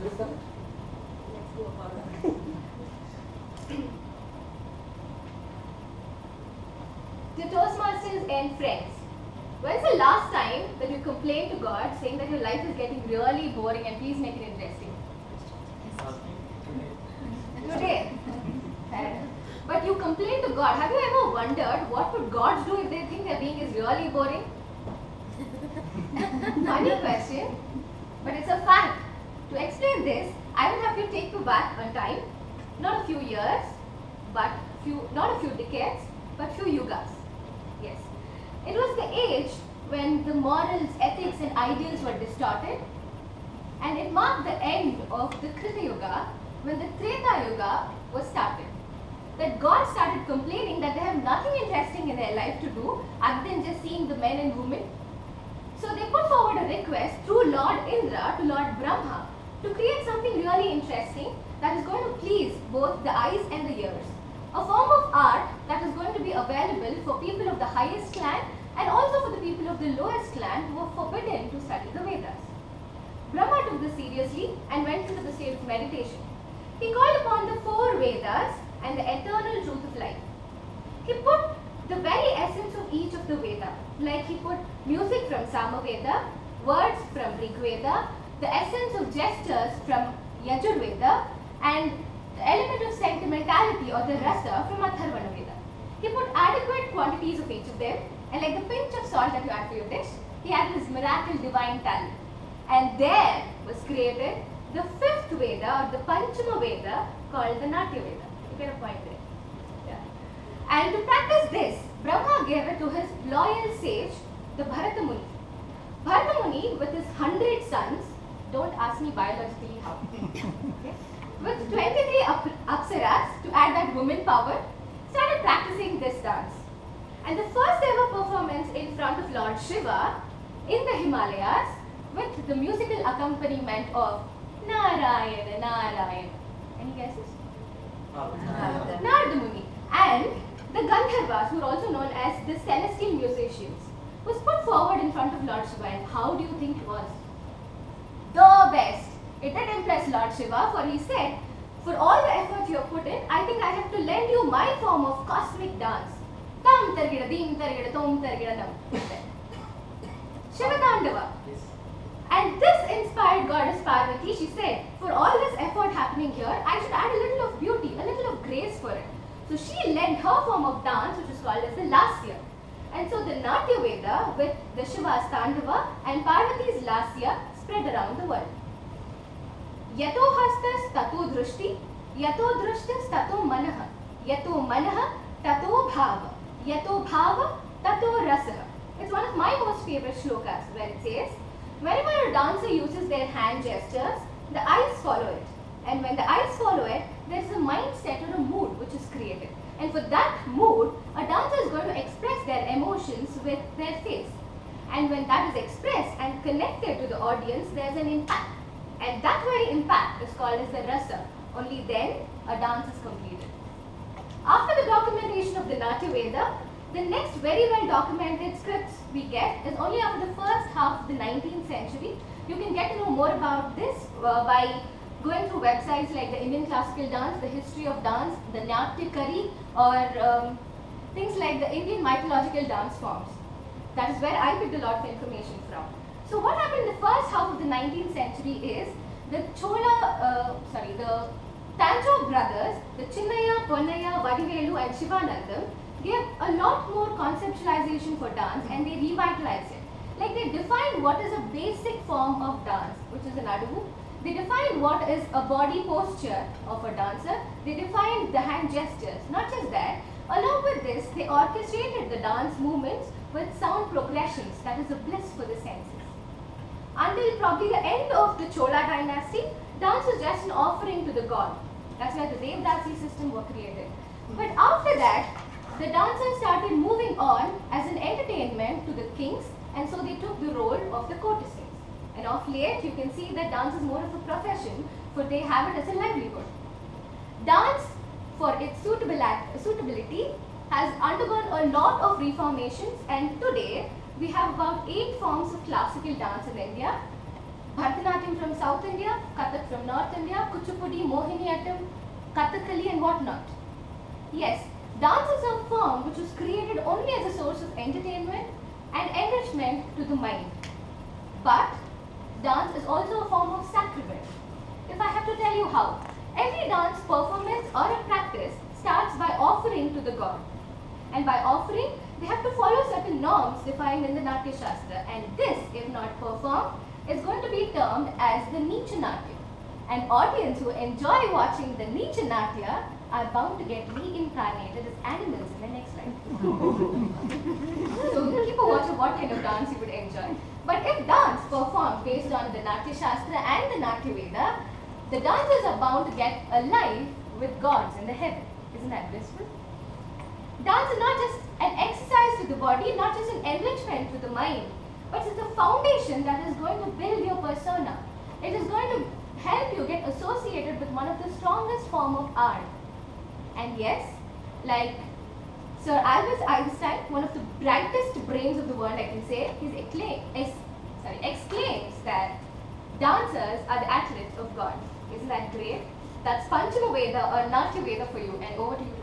Let's go about it. To Toastmasters and friends, when's the last time that you complained to God saying that your life is getting really boring and please make it interesting? Today. Fair enough. But you complain to God. Have you ever wondered what would gods do if they think their being is really boring? Funny question, but it's a fact. To explain this, I will have you take you back on time, not a few years, but not a few decades, but few yugas. Yes. It was the age when the morals, ethics and ideals were distorted, and it marked the end of the Krita Yuga when the Treta Yuga was started. That God started complaining that they have nothing interesting in their life to do other than just seeing the men and women. So they put forward a request through Lord Indra to Lord Brahma to create something really interesting that is going to please both the eyes and the ears. A form of art that is going to be available for people of the highest clan and also for the people of the lowest clan who were forbidden to study the Vedas. Brahma took this seriously and went into the state of meditation. He called upon the 4 Vedas and the eternal truth of life. He put the very essence of each of the Veda, like he put music from Samaveda, words from Rig Veda, the essence of gestures from Yajurveda, and the element of sentimentality or the rasa from Atharvana Veda. He put adequate quantities of each of them, and like the pinch of salt that you add to your dish, he had this miracle divine talent. And there was created the 5th Veda or the Panchama Veda called the Natya Veda. You get a point there. Yeah. And to practice this, Brahma gave it to his loyal sage, the Bharata Muni. Bharata Muni, with his 100 sons, don't ask me biologically how, okay, with 23 apsaras to add that woman power, started practicing this dance. And the first ever performance in front of Lord Shiva in the Himalayas with the musical accompaniment of Narayana, Narayana. Any guesses? Narada Muni. And the Gandharvas, who are also known as the celestial musicians, was put forward in front of Lord Shiva. And how do you think it was? The best. It did impress Lord Shiva, for he said, for all the effort you have put in, I think I have to lend you my form of cosmic dance. Tam targida, dim targida, tom targida, dam. Shiva Tandava. And this inspired goddess Parvati. She said, for all this effort happening here, I should add a little of beauty, a little of grace for it. So she lent her form of dance, which is called as the Lasya. And so the Natya Veda with the Shiva's Tandava and Parvati's Lasya spread around the world. Yato hastas tato drushti, yato drushtas tato manaha, yato manaha tato bhava, yato bhava tato rasaha. It's one of my most favorite shlokas where it says, whenever a dancer uses their hand gestures, the eyes follow it. And when the eyes follow it, there is a mindset or a mood which is created. And for that mood, a dancer is going to express their emotions with their face. And when that is expressed and connected to the audience, there is an impact. And that very impact is called as the rasa. Only then a dance is completed. After the documentation of the Natya Veda, the next very well documented scripts we get is only after the first half of the 19th century. You can get to know more about this by going through websites like the Indian Classical Dance, the History of Dance, the Natya Kari, or things like the Indian mythological dance forms. That is where I picked a lot of information from. So what happened in the first half of the 19th century is the the Tanjore brothers, the Chinnaya, Ponnaya, Vadivelu and Shivanandam gave a lot more conceptualization for dance and they revitalized it. Like they defined what is a basic form of dance, which is an adu. They defined what is a body posture of a dancer. They defined the hand gestures. Not just that, along with this, they orchestrated the dance movements with sound progressions, that is a bliss for the senses. Until probably the end of the Chola dynasty, dance was just an offering to the god. That's why the Devdasi system was created. But after that, the dancers started moving on as an entertainment to the kings, and so they took the role of the courtesans. And of late, you can see that dance is more of a profession, for they have it as a livelihood. Dance, for its suitability, has undergone a lot of reformations, and today we have about 8 forms of classical dance in India. Bharatanatyam from South India, Kathak from North India, Kuchipudi, Mohiniyattam, Kathakali and whatnot. Yes, dance is a form which was created only as a source of entertainment and enrichment to the mind. But dance is also a form of sacrament. If I have to tell you how, every dance performance or a practice starts by offering to the god. And by offering, they have to follow certain norms defined in the Natya Shastra. And this, if not performed, is going to be termed as the Neecha Natya. An audience who enjoy watching the Neecha Natya are bound to get reincarnated as animals in the next life. So keep a watch of what kind of dance you would enjoy. But if dance performed based on the Natya Shastra and the Natya Veda, the dancers are bound to get a life with gods in the heaven. Isn't that blissful? Dance is not just an exercise to the body, not just an enrichment to the mind, but it's the foundation that is going to build your persona. It is going to help you get associated with one of the strongest form of art. And yes, like Sir Albert Einstein, one of the brightest brains of the world, I can say, exclaims that dancers are the athletes of God. Isn't that great? That's Panchama Veda or Natya Veda for you, and over to you.